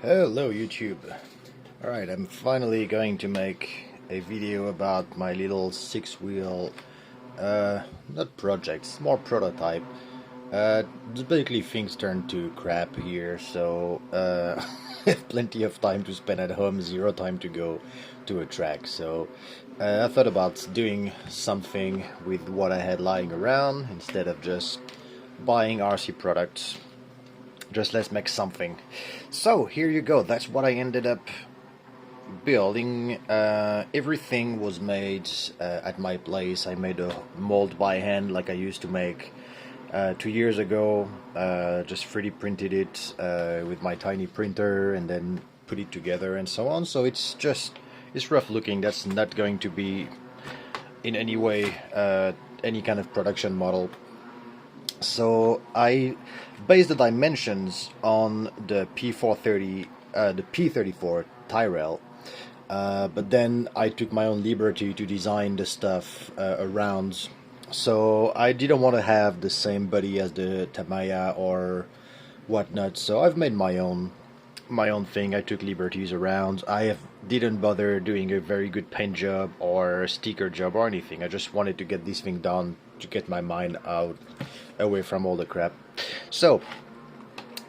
Hello YouTube. Alright, I'm finally going to make a video about my little six-wheel, not project, more prototype. Just basically things turned to crap here, so I have plenty of time to spend at home, zero time to go to a track. So I thought about doing something with what I had lying around instead of just buying RC products. Just let's make something. So here you go, that's what I ended up building. Everything was made at my place. I made a mold by hand like I used to make 2 years ago. Just 3D printed it with my tiny printer and then put it together and so on. So it's rough looking. That's not going to be in any way any kind of production model. So I based the dimensions on the P34 Tyrrell, but then I took my own liberty to design the stuff around. So I didn't want to have the same body as the Tamiya or whatnot. So I've made my own thing. I took liberties around. Didn't bother doing a very good paint job or sticker job or anything. I just wanted to get this thing done to get my mind out away from all the crap. So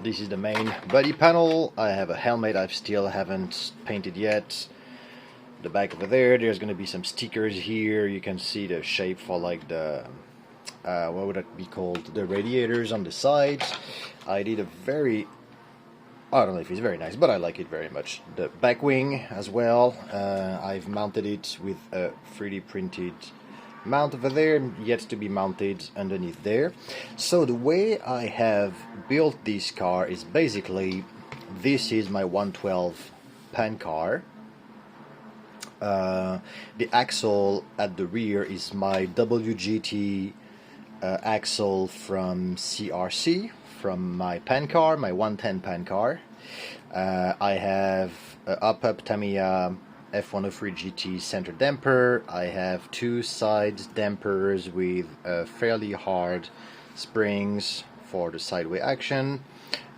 this is the main body panel. I have a helmet I still haven't painted yet. The back over there's going to be some stickers here. You can see the shape for like the what would that be called, the radiators on the sides. I did a very, I don't know if it's very nice, but I like it very much. The back wing as well, I've mounted it with a 3D printed mount over there, yet to be mounted underneath there. So the way I have built this car is basically, this is my 112 pan car. The axle at the rear is my WGT axle from CRC, from my pan car, my 110 pan car. I have up Tamiya F103 GT center damper. I have two side dampers with fairly hard springs for the sideway action.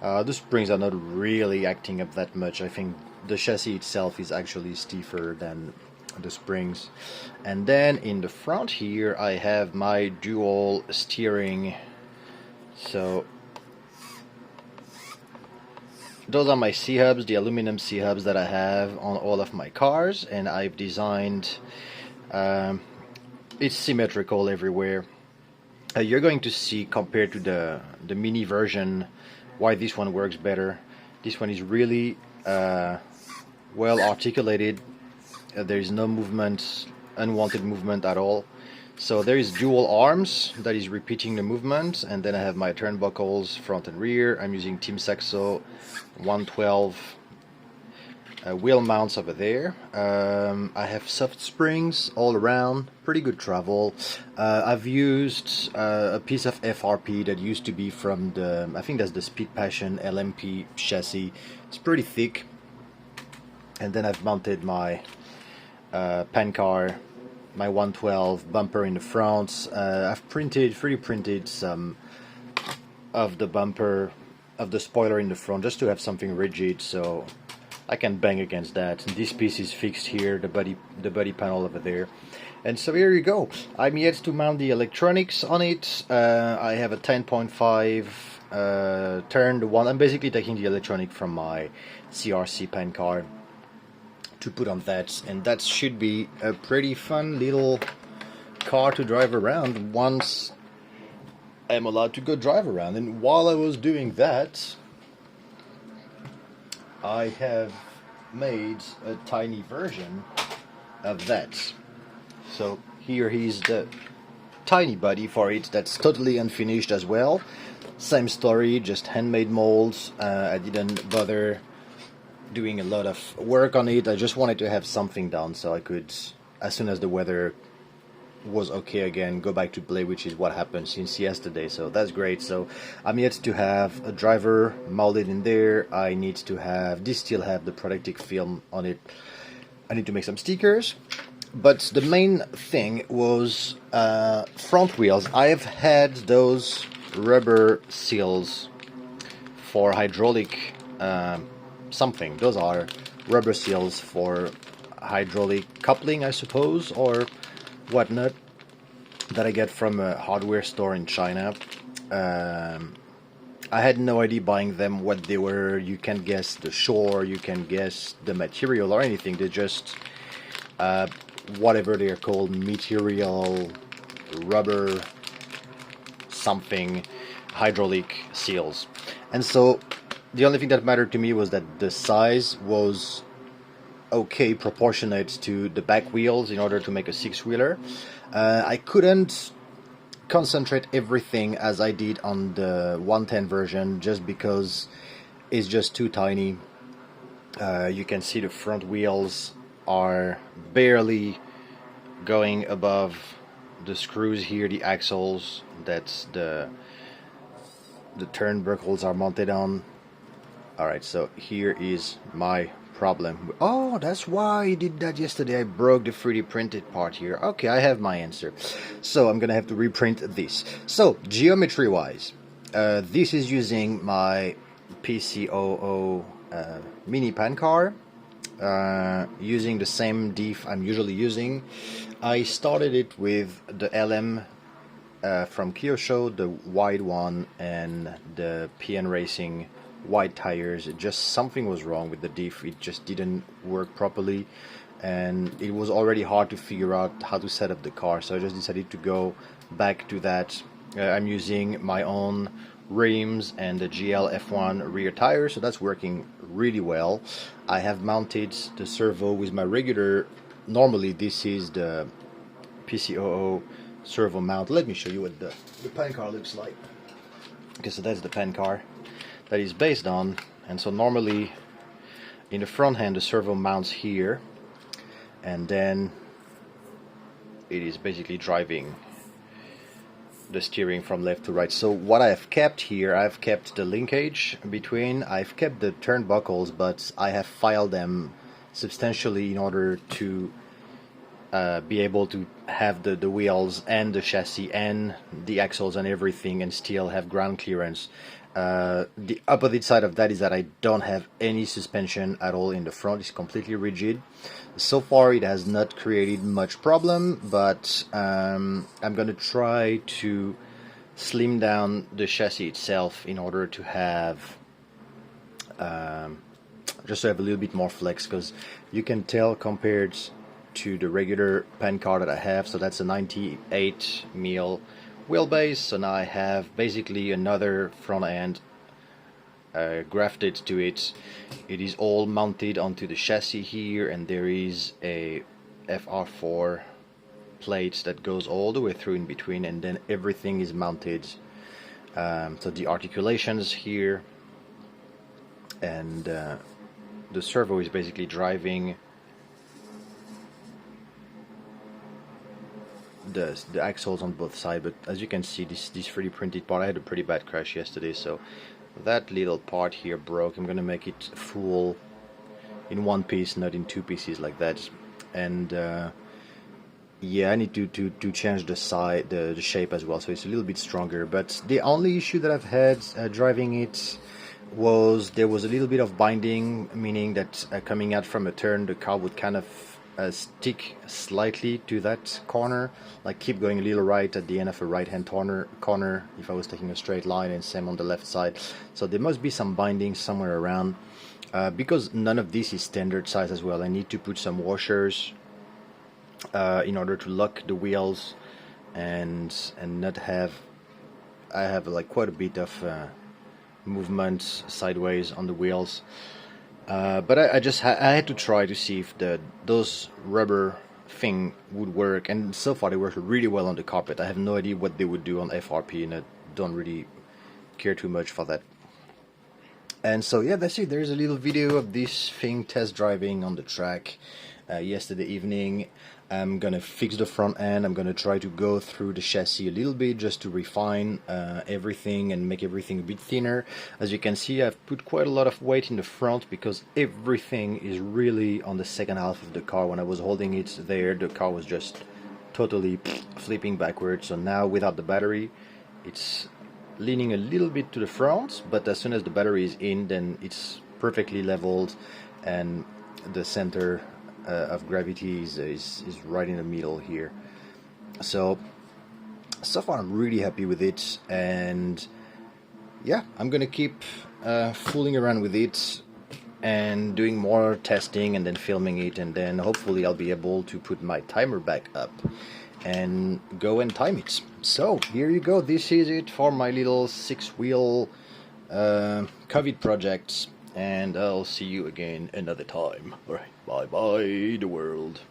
The springs are not really acting up that much. I think the chassis itself is actually stiffer than the springs. And then in the front here I have my dual steering. So those are my C-hubs, the aluminum C-hubs that I have on all of my cars, and I've designed, it's symmetrical everywhere. You're going to see, compared to the mini version, why this one works better. This one is really well articulated. There is no movement, unwanted movement at all. So there is dual arms that is repeating the movement, and then I have my turnbuckles front and rear. I'm using Team Saxo 112 wheel mounts over there. I have soft springs all around, pretty good travel. I've used a piece of FRP that used to be from the, I think that's the Speed Passion LMP chassis. It's pretty thick. And then I've mounted my pan car, my 112 bumper in the front. I've 3D printed some of the bumper, of the spoiler in the front, just to have something rigid so I can bang against that. And this piece is fixed here, the body panel over there. And so here you go. I'm yet to mount the electronics on it. I have a 10.5 turn, the one. I'm basically taking the electronic from my CRC pan car to put on that, and that should be a pretty fun little car to drive around once I'm allowed to go drive around. And while I was doing that, I have made a tiny version of that. So here is the tiny body for it, that's totally unfinished as well. Same story, just handmade molds. I didn't bother doing a lot of work on it. I just wanted to have something done so I could, as soon as the weather was okay again, go back to play, which is what happened since yesterday. So that's great. So I'm yet to have a driver molded in there. I need to have, this still have the protective film on it. I need to make some stickers. But the main thing was front wheels. I have had those rubber seals for hydraulic something. Those are rubber seals for hydraulic coupling, I suppose, or whatnot, that I get from a hardware store in China. I had no idea buying them what they were. You can guess the shore, you can guess the material or anything. They're just whatever they're called, material, rubber, something, hydraulic seals. And so the only thing that mattered to me was that the size was okay, proportionate to the back wheels in order to make a six-wheeler. I couldn't concentrate everything as I did on the 110 version just because it's just too tiny. You can see the front wheels are barely going above the screws here, the axles that's the turnbuckles are mounted on. Alright, so here is my problem. Oh, that's why I did that yesterday. I broke the 3D printed part here. Okay, I have my answer. So I'm gonna have to reprint this. So geometry wise, this is using my P34 mini pan car, using the same diff I'm usually using. I started it with the LM from Kyosho, the wide one, and the SDRacing wide tires. Just something was wrong with the diff. It just didn't work properly, and it was already hard to figure out how to set up the car, so I just decided to go back to that. I'm using my own rims and the GL F1 rear tire, so that's working really well. I have mounted the servo with my regular, normally this is the P34 servo mount. Let me show you what the pan car looks like. Okay, so that's the pan car that is based on, and so normally in the front hand the servo mounts here, and then it is basically driving the steering from left to right. So what I've kept here, I've kept the linkage between, I've kept the turnbuckles, but I have filed them substantially in order to be able to have the wheels and the chassis and the axles and everything and still have ground clearance. The opposite side of that is that I don't have any suspension at all in the front. It's completely rigid. So far it has not created much problem, but I'm gonna try to slim down the chassis itself in order to have just to have a little bit more flex, because you can tell compared to the regular pan car that I have, so that's a 98mm wheelbase, so now I have basically another front end grafted to it. It is all mounted onto the chassis here, and there is a FR4 plate that goes all the way through in between, and then everything is mounted, so the articulations here, and the servo is basically driving the axles on both sides. But as you can see, this 3D printed part, I had a pretty bad crash yesterday, so that little part here broke. I'm gonna make it full in one piece, not in two pieces like that. And yeah, I need to change the side, the shape as well, so it's a little bit stronger. But the only issue that I've had driving it was there was a little bit of binding, meaning that coming out from a turn, the car would kind of stick slightly to that corner, like keep going a little right at the end of a right hand corner if I was taking a straight line, and same on the left side. So there must be some binding somewhere around, because none of this is standard size as well. I need to put some washers in order to lock the wheels and not have, I have like quite a bit of movement sideways on the wheels. But I just I had to try to see if those rubber thing would work, and so far they work really well on the carpet. I have no idea what they would do on FRP, and I don't really care too much for that. And so yeah, that's it. There's a little video of this thing test driving on the track yesterday evening. I'm gonna fix the front end. I'm gonna try to go through the chassis a little bit just to refine everything and make everything a bit thinner. As you can see, I've put quite a lot of weight in the front because everything is really on the second half of the car. When I was holding it there, the car was just totally flipping backwards. So now without the battery, it's leaning a little bit to the front, but as soon as the battery is in, then it's perfectly leveled, and the center of gravity is right in the middle here. So far I'm really happy with it, and yeah, I'm gonna keep fooling around with it and doing more testing and then filming it, and then hopefully I'll be able to put my timer back up and go and time it. So here you go, this is it for my little 6-wheel COVID project, and I'll see you again another time. Alright, bye bye the world.